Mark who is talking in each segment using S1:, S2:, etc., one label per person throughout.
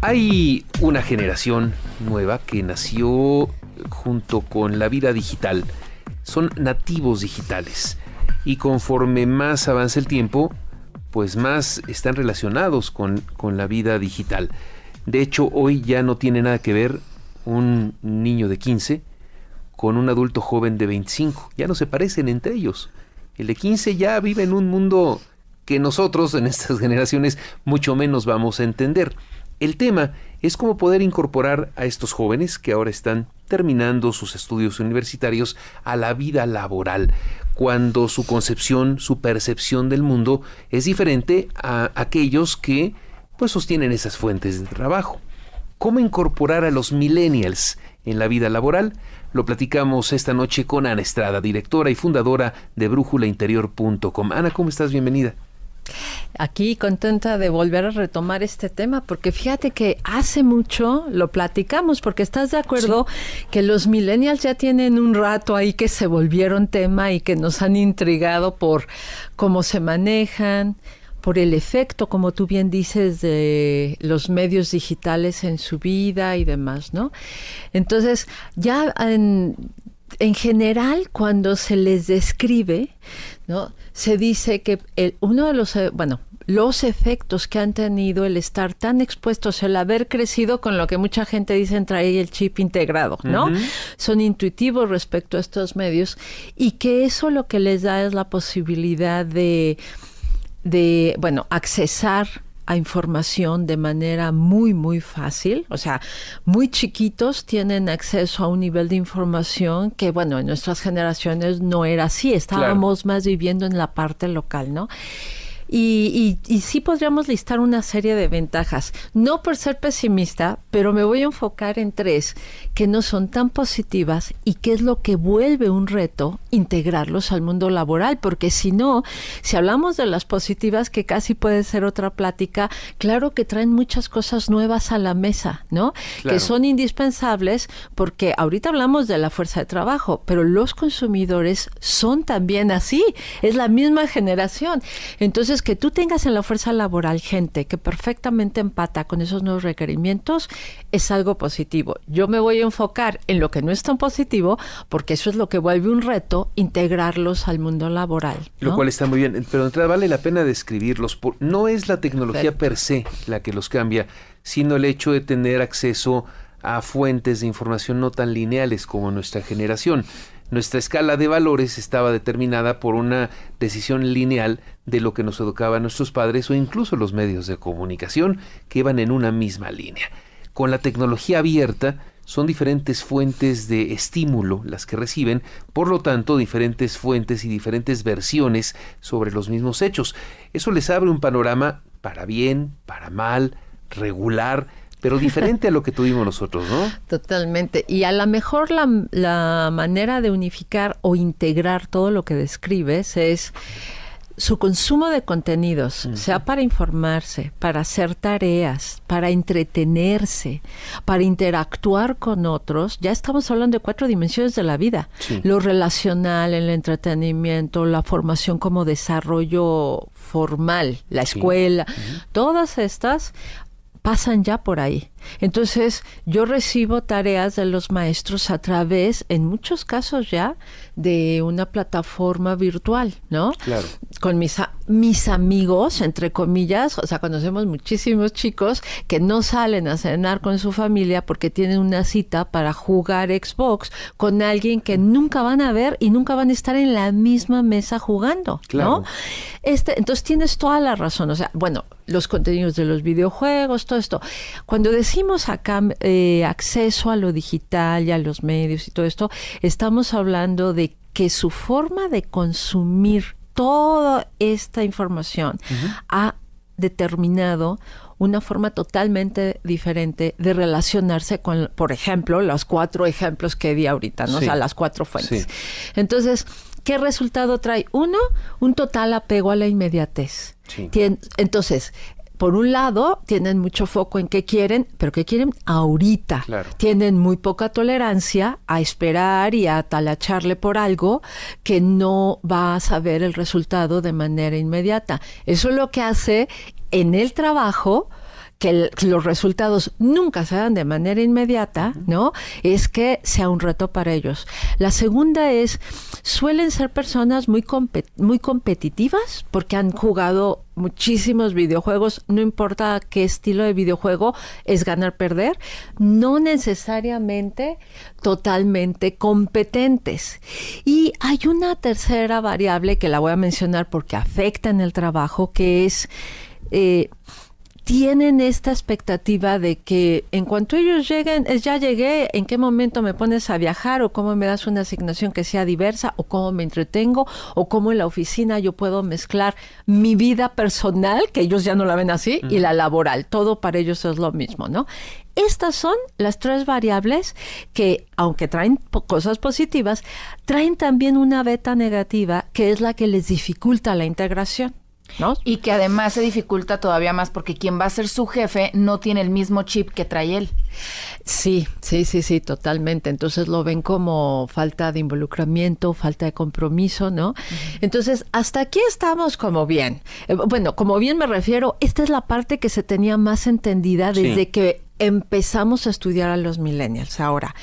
S1: Hay una generación nueva que nació junto con la vida digital. Son nativos digitales y conforme más avanza el tiempo, pues más están relacionados con la vida digital. De hecho, hoy ya no tiene nada que ver un niño de 15 con un adulto joven de 25. Ya no se parecen entre ellos. El de 15 ya vive en un mundo que nosotros en estas generaciones mucho menos vamos a entender. El tema es cómo poder incorporar a estos jóvenes que ahora están terminando sus estudios universitarios a la vida laboral, cuando su concepción, su percepción del mundo es diferente a aquellos que pues sostienen esas fuentes de trabajo. ¿Cómo incorporar a los millennials en la vida laboral? Lo platicamos esta noche con Ana Estrada, directora y fundadora de brújulainterior.com. Ana, ¿cómo estás? Bienvenida.
S2: Aquí contenta de volver a retomar este tema, porque fíjate que hace mucho lo platicamos, porque estás de acuerdo que los millennials ya tienen un rato ahí que se volvieron tema y que nos han intrigado por cómo se manejan, por el efecto, como tú bien dices, de los medios digitales en su vida y demás, ¿no? Entonces, ya en general, cuando se les describe, ¿no?, se dice que uno de los efectos que han tenido el estar tan expuestos, el haber crecido con lo que mucha gente dice trae el chip integrado, ¿no? Uh-huh. Son intuitivos respecto a estos medios y que eso lo que les da es la posibilidad de accesar a información de manera muy, muy fácil. O sea, muy chiquitos tienen acceso a un nivel de información que, en nuestras generaciones no era así. Estábamos más viviendo en la parte local, ¿no? Y sí podríamos listar una serie de ventajas. No por ser pesimista, pero me voy a enfocar en 3 que no son tan positivas y que es lo que vuelve un reto integrarlos al mundo laboral. Porque si no, si hablamos de las positivas, que casi puede ser otra plática, claro que traen muchas cosas nuevas a la mesa, ¿no? Claro. Que son indispensables porque ahorita hablamos de la fuerza de trabajo, pero los consumidores son también así. Es la misma generación. Entonces, que tú tengas en la fuerza laboral gente que perfectamente empata con esos nuevos requerimientos es algo positivo. Yo me voy a enfocar en lo que no es tan positivo porque eso es lo que vuelve un reto integrarlos al mundo laboral, ¿no?
S1: Lo cual está muy bien, pero de entrada vale la pena describirlos. No es la tecnología per se la que los cambia, sino el hecho de tener acceso a fuentes de información no tan lineales como nuestra generación. Nuestra escala de valores estaba determinada por una decisión lineal de lo que nos educaban nuestros padres o incluso los medios de comunicación que iban en una misma línea. Con la tecnología abierta son diferentes fuentes de estímulo las que reciben, por lo tanto diferentes fuentes y diferentes versiones sobre los mismos hechos. Eso les abre un panorama para bien, para mal, regular, pero diferente a lo que tuvimos nosotros, ¿no?
S2: Totalmente. Y a lo mejor la manera de unificar o integrar todo lo que describes es su consumo de contenidos, uh-huh, sea para informarse, para hacer tareas, para entretenerse, para interactuar con otros. Ya estamos hablando de 4 dimensiones de la vida. Sí. Lo relacional, el entretenimiento, la formación como desarrollo formal, la escuela, sí, uh-huh, todas estas pasan ya por ahí. Entonces, yo recibo tareas de los maestros a través, en muchos casos ya, de una plataforma virtual, ¿no?
S1: Claro.
S2: Con mis amigos, entre comillas, o sea, conocemos muchísimos chicos que no salen a cenar con su familia porque tienen una cita para jugar Xbox con alguien que nunca van a ver y nunca van a estar en la misma mesa jugando,
S1: claro,
S2: ¿no? Entonces, tienes toda la razón. O sea, los contenidos de los videojuegos, todo esto. Cuando decimos acá acceso a lo digital y a los medios y todo esto, estamos hablando de que su forma de consumir toda esta información, uh-huh, ha determinado una forma totalmente diferente de relacionarse con, por ejemplo, los 4 ejemplos que di ahorita, ¿no? Sí. O sea, las 4 fuentes. Sí. Entonces, ¿qué resultado trae? 1, un total apego a la inmediatez. Sí. Entonces, por un lado, tienen mucho foco en qué quieren, pero qué quieren ahorita.
S1: Claro.
S2: Tienen muy poca tolerancia a esperar y a talacharle por algo que no va a saber el resultado de manera inmediata. Eso es lo que hace en el trabajo que los resultados nunca se dan de manera inmediata, ¿no? Es que sea un reto para ellos. La segunda es, suelen ser personas muy competitivas porque han jugado muchísimos videojuegos, no importa qué estilo de videojuego, es ganar, perder, no necesariamente totalmente competentes. Y hay una tercera variable que la voy a mencionar porque afecta en el trabajo, que es... tienen esta expectativa de que en cuanto ellos lleguen, ya llegué, ¿en qué momento me pones a viajar? ¿O cómo me das una asignación que sea diversa? ¿O cómo me entretengo? ¿O cómo en la oficina yo puedo mezclar mi vida personal, que ellos ya no la ven así, y la laboral? Todo para ellos es lo mismo, ¿no? Estas son las 3 variables que, aunque traen cosas positivas, traen también una beta negativa, que es la que les dificulta la integración, ¿no?
S3: Y que además se dificulta todavía más porque quien va a ser su jefe no tiene el mismo chip que trae él.
S2: Sí, totalmente. Entonces lo ven como falta de involucramiento, falta de compromiso, ¿no? Entonces, hasta aquí estamos como bien. Bueno, como bien me refiero, esta es la parte que se tenía más entendida desde que empezamos a estudiar a los millennials. Ahora,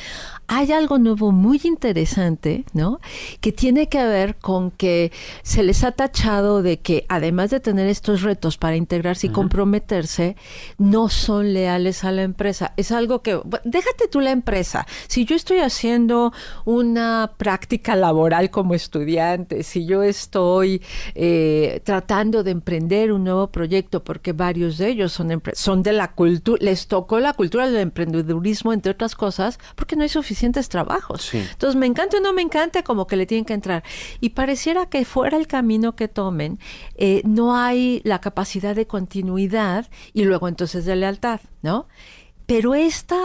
S2: hay algo nuevo muy interesante, ¿no? Que tiene que ver con que se les ha tachado de que, además de tener estos retos para integrarse y comprometerse, no son leales a la empresa. Es algo que, déjate tú la empresa. Si yo estoy haciendo una práctica laboral como estudiante, si yo estoy tratando de emprender un nuevo proyecto, porque varios de ellos son de la cultura, les tocó la cultura del emprendedurismo, entre otras cosas, porque no hay suficientes trabajos. Sí. Entonces, me encanta o no me encanta, como que le tienen que entrar. Y pareciera que fuera el camino que tomen, no hay la capacidad de continuidad y luego entonces de lealtad, ¿no? Pero este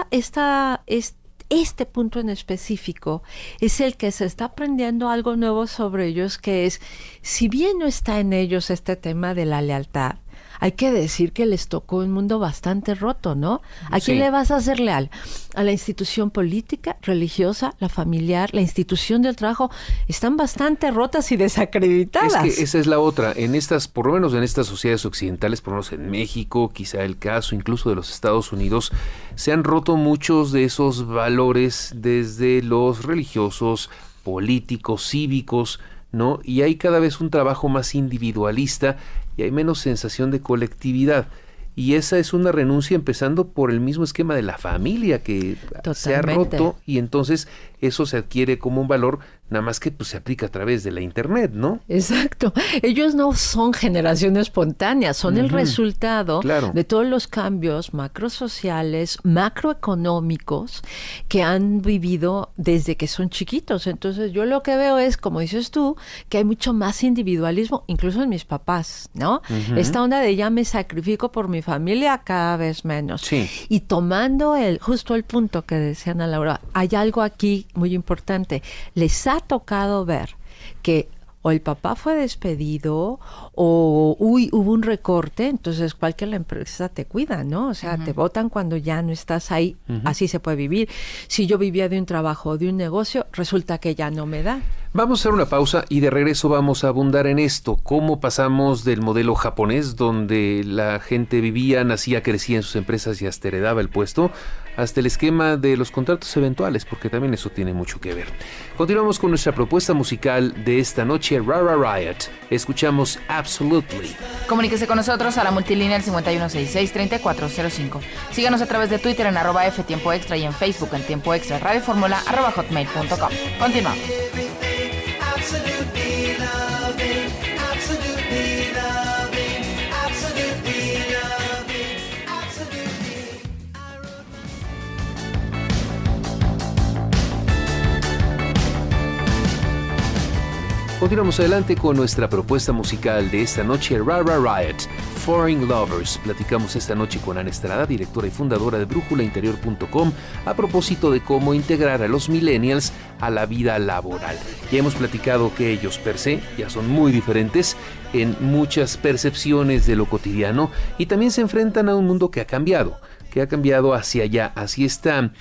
S2: punto en específico es el que se está aprendiendo algo nuevo sobre ellos, que es, si bien no está en ellos este tema de la lealtad, hay que decir que les tocó un mundo bastante roto, ¿no? ¿A quién le vas a ser leal? A la institución política, religiosa, la familiar, la institución del trabajo. Están bastante rotas y desacreditadas.
S1: Es que esa es la otra. En estas, por lo menos en estas sociedades occidentales, por lo menos en México, quizá el caso incluso de los Estados Unidos, se han roto muchos de esos valores desde los religiosos, políticos, cívicos, ¿no? Y hay cada vez un trabajo más individualista y hay menos sensación de colectividad. Y esa es una renuncia empezando por el mismo esquema de la familia que se ha roto, y entonces eso se adquiere como un valor, nada más que pues se aplica a través de la internet, ¿no?
S2: Exacto. Ellos no son generación espontánea, son el resultado de todos los cambios macrosociales, macroeconómicos que han vivido desde que son chiquitos. Entonces yo lo que veo es, como dices tú, que hay mucho más individualismo, incluso en mis papás, ¿no? Esta onda de ya me sacrifico por mi familia, cada vez menos. Sí. Y tomando justo el punto que decía Ana Laura, hay algo aquí muy importante. Les ha tocado ver que o el papá fue despedido o hubo un recorte, entonces cualquier empresa te cuida, ¿no? O sea, te botan cuando ya no estás ahí, así se puede vivir. Si yo vivía de un trabajo o de un negocio, resulta que ya no me da.
S1: Vamos a hacer una pausa y de regreso vamos a abundar en esto, cómo pasamos del modelo japonés donde la gente vivía, nacía, crecía en sus empresas y hasta heredaba el puesto, hasta el esquema de los contratos eventuales, porque también eso tiene mucho que ver. Continuamos con nuestra propuesta musical de esta noche, Rara Riot. Escuchamos Absolutely.
S3: Comuníquese con nosotros a la multilínea al 5166-3405. Síganos a través de Twitter en @ftiempoextra y en Facebook en Tiempo Extra Radio Fórmula @hotmail.com. Continuamos.
S4: Absolutely loving, absolutely loving, absolutely loving, absolutely.
S1: Continuamos adelante con nuestra propuesta musical de esta noche, Rara Riot, Foreign Lovers. Platicamos esta noche con Ana Estrada, directora y fundadora de brújulainterior.com, a propósito de cómo integrar a los millennials a la vida laboral. Ya hemos platicado que ellos per se ya son muy diferentes en muchas percepciones de lo cotidiano y también se enfrentan a un mundo que ha cambiado hacia allá, hacia esta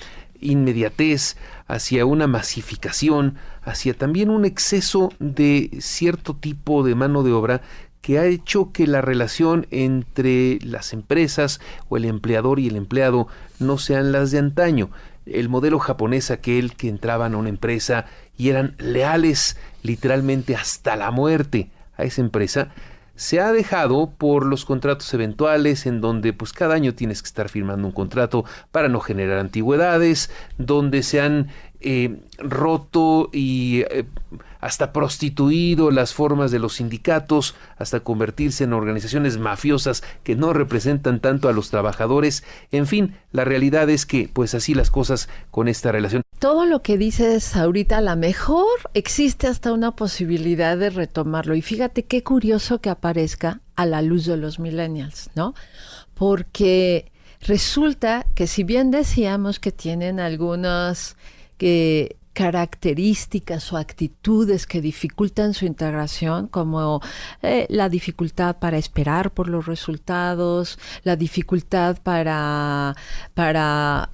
S1: inmediatez, hacia una masificación, hacia también un exceso de cierto tipo de mano de obra que ha hecho que la relación entre las empresas o el empleador y el empleado no sean las de antaño. El modelo japonés, aquel que entraban a una empresa y eran leales literalmente hasta la muerte a esa empresa, se ha dejado por los contratos eventuales, en donde pues cada año tienes que estar firmando un contrato para no generar antigüedades, donde se han roto y hasta prostituido las formas de los sindicatos, hasta convertirse en organizaciones mafiosas que no representan tanto a los trabajadores. En fin, la realidad es que pues así las cosas con esta relación.
S2: Todo lo que dices ahorita, a lo mejor existe hasta una posibilidad de retomarlo. Y fíjate qué curioso que aparezca a la luz de los millennials, ¿no? Porque resulta que si bien decíamos que tienen algunas características o actitudes que dificultan su integración, como la dificultad para esperar por los resultados, la dificultad para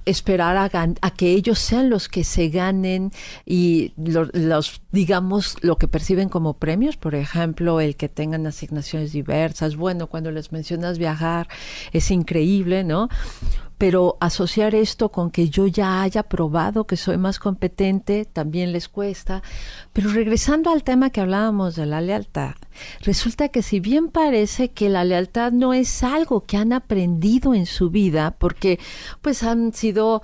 S2: esperar a que ellos sean los que se ganen y los digamos lo que perciben como premios, por ejemplo, el que tengan asignaciones diversas. Bueno, cuando les mencionas viajar es increíble, ¿no? Pero asociar esto con que yo ya haya probado que soy más competente también les cuesta. Pero regresando al tema que hablábamos de la lealtad, resulta que si bien parece que la lealtad no es algo que han aprendido en su vida, porque pues han sido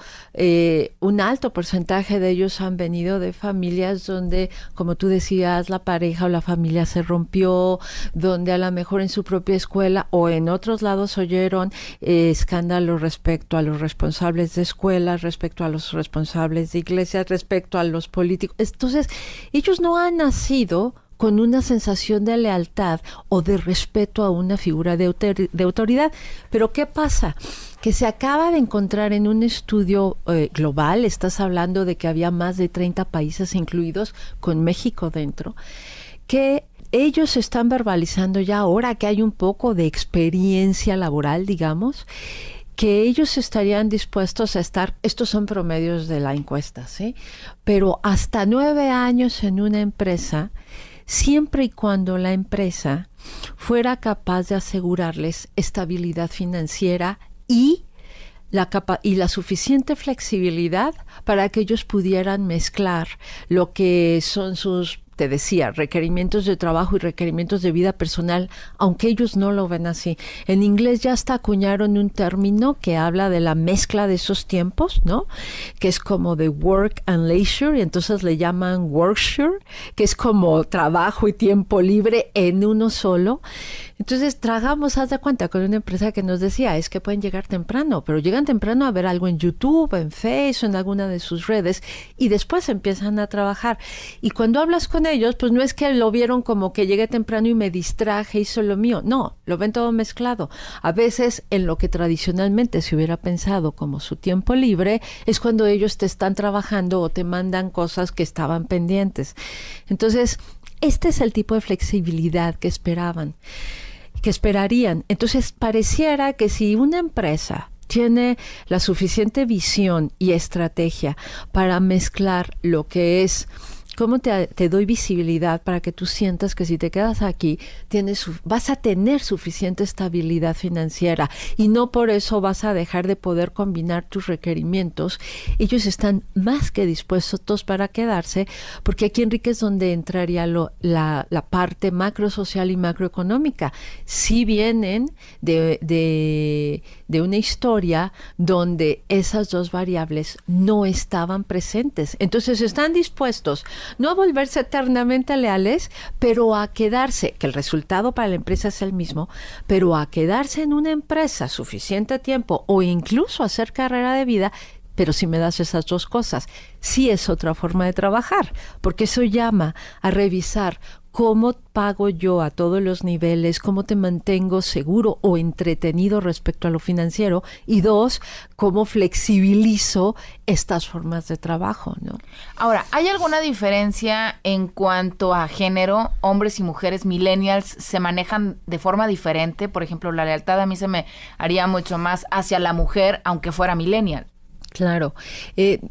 S2: un alto porcentaje de ellos han venido de familias donde, como tú decías, la pareja o la familia se rompió, donde a lo mejor en su propia escuela o en otros lados oyeron escándalos respecto a los responsables de escuelas, respecto a los responsables de iglesias, respecto a los políticos. Entonces, ellos no han nacido con una sensación de lealtad o de respeto a una figura de autoridad. Pero ¿qué pasa? Que se acaba de encontrar en un estudio global, estás hablando de que había más de 30 países incluidos, con México dentro, que ellos están verbalizando ya ahora que hay un poco de experiencia laboral, digamos, que ellos estarían dispuestos a estar, estos son promedios de la encuesta, ¿sí? Pero hasta 9 años en una empresa, siempre y cuando la empresa fuera capaz de asegurarles estabilidad financiera y la suficiente flexibilidad para que ellos pudieran mezclar lo que son sus, te decía, requerimientos de trabajo y requerimientos de vida personal, aunque ellos no lo ven así. En inglés ya hasta acuñaron un término que habla de la mezcla de esos tiempos, ¿no? Que es como de work and leisure, y entonces le llaman workshare, que es como trabajo y tiempo libre en uno solo. Entonces trabajamos, haz de cuenta, con una empresa que nos decía, es que pueden llegar temprano, pero llegan temprano a ver algo en YouTube, en Facebook, en alguna de sus redes, y después empiezan a trabajar. Y cuando hablas con ellos, pues no es que lo vieron como que llegué temprano y me distraje, hizo lo mío. No, lo ven todo mezclado. A veces en lo que tradicionalmente se hubiera pensado como su tiempo libre, es cuando ellos te están trabajando o te mandan cosas que estaban pendientes. Entonces, este es el tipo de flexibilidad que esperaban, que esperarían. Entonces, pareciera que si una empresa tiene la suficiente visión y estrategia para mezclar lo que es cómo te doy visibilidad para que tú sientas que si te quedas aquí vas a tener suficiente estabilidad financiera y no por eso vas a dejar de poder combinar tus requerimientos. Ellos están más que dispuestos para quedarse, porque aquí, Enrique, es donde entraría la parte macrosocial y macroeconómica. Si vienen de una historia donde esas dos variables no estaban presentes, entonces están dispuestos no a volverse eternamente leales, pero a quedarse, que el resultado para la empresa es el mismo, pero a quedarse en una empresa suficiente tiempo o incluso hacer carrera de vida. Pero si me das esas dos cosas, sí es otra forma de trabajar, porque eso llama a revisar cómo pago yo a todos los niveles, cómo te mantengo seguro o entretenido respecto a lo financiero, y 2, cómo flexibilizo estas formas de trabajo, ¿no?
S3: Ahora, ¿hay alguna diferencia en cuanto a género? ¿Hombres y mujeres millennials se manejan de forma diferente? Por ejemplo, la lealtad a mí se me haría mucho más hacia la mujer, aunque fuera millennial.
S2: Claro.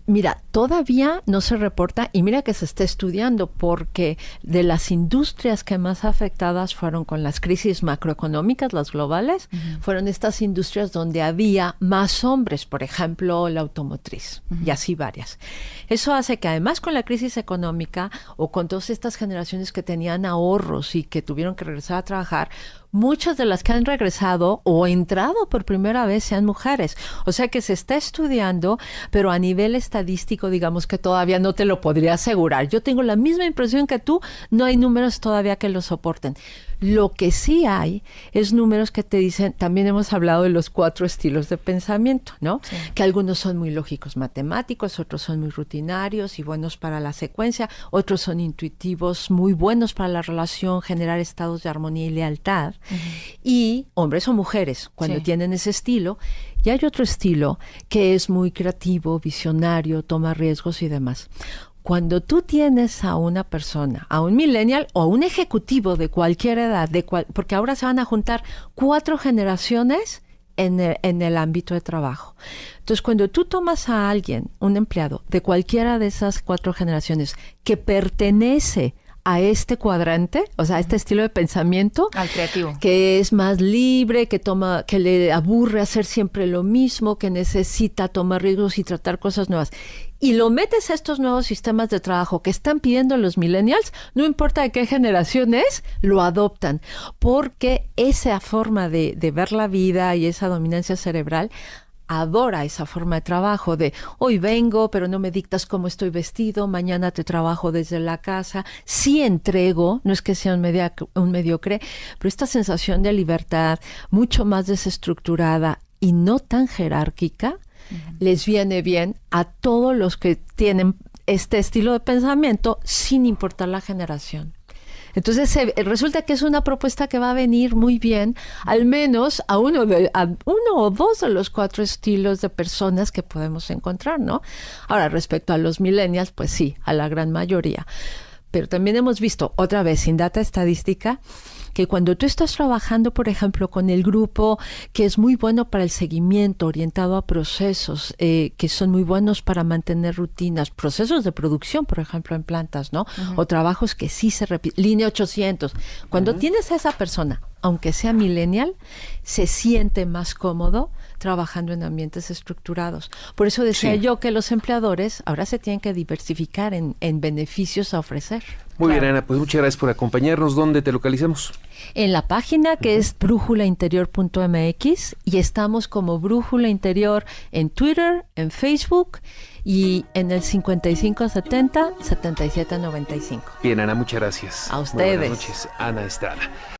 S2: Mira, todavía no se reporta, y mira que se está estudiando, porque de las industrias que más afectadas fueron con las crisis macroeconómicas, las globales, fueron estas industrias donde había más hombres, por ejemplo, la automotriz, y así varias. Eso hace que además con la crisis económica o con todas estas generaciones que tenían ahorros y que tuvieron que regresar a trabajar, muchas de las que han regresado o entrado por primera vez sean mujeres. O sea que se está estudiando, pero a nivel estadístico, digamos que todavía no te lo podría asegurar. Yo tengo la misma impresión que tú, no hay números todavía que lo soporten. Lo que sí hay es números que te dicen, también hemos hablado de los 4 estilos de pensamiento, ¿no? Sí. Que algunos son muy lógicos matemáticos, otros son muy rutinarios y buenos para la secuencia, otros son intuitivos, muy buenos para la relación, generar estados de armonía y lealtad. Y hombres o mujeres, cuando tienen ese estilo. Y hay otro estilo que es muy creativo, visionario, toma riesgos y demás. Cuando tú tienes a una persona, a un millennial o a un ejecutivo de cualquier edad, porque ahora se van a juntar 4 generaciones en el ámbito de trabajo. Entonces, cuando tú tomas a alguien, un empleado de cualquiera de esas 4 generaciones que pertenece a este cuadrante, o sea, a este estilo de pensamiento,
S3: al creativo,
S2: que es más libre, que le aburre hacer siempre lo mismo, que necesita tomar riesgos y tratar cosas nuevas, y lo metes a estos nuevos sistemas de trabajo que están pidiendo los millennials, no importa de qué generación es, lo adoptan, porque esa forma de ver la vida y esa dominancia cerebral adora esa forma de trabajo de hoy vengo, pero no me dictas cómo estoy vestido, mañana te trabajo desde la casa, sí entrego, no es que sea un mediocre, pero esta sensación de libertad mucho más desestructurada y no tan jerárquica, les viene bien a todos los que tienen este estilo de pensamiento sin importar la generación. Entonces resulta que es una propuesta que va a venir muy bien, al menos a uno o dos de los 4 estilos de personas que podemos encontrar, ¿no? Ahora, respecto a los millennials, pues sí, a la gran mayoría. Pero también hemos visto, otra vez, sin data estadística, que cuando tú estás trabajando, por ejemplo, con el grupo que es muy bueno para el seguimiento, orientado a procesos, que son muy buenos para mantener rutinas, procesos de producción, por ejemplo, en plantas, ¿no? O trabajos que sí se repiten, línea 800. Cuando tienes a esa persona, aunque sea millennial, se siente más cómodo trabajando en ambientes estructurados. Por eso decía yo que los empleadores ahora se tienen que diversificar en beneficios a ofrecer.
S1: Muy bien, Ana, pues muchas gracias por acompañarnos. ¿Dónde te localizamos?
S2: En la página que es brújulainterior.mx, y estamos como Brújula Interior en Twitter, en Facebook y en el 5570-7795.
S1: Bien, Ana, muchas gracias.
S2: A ustedes.
S1: Muy buenas noches, Ana Estrada.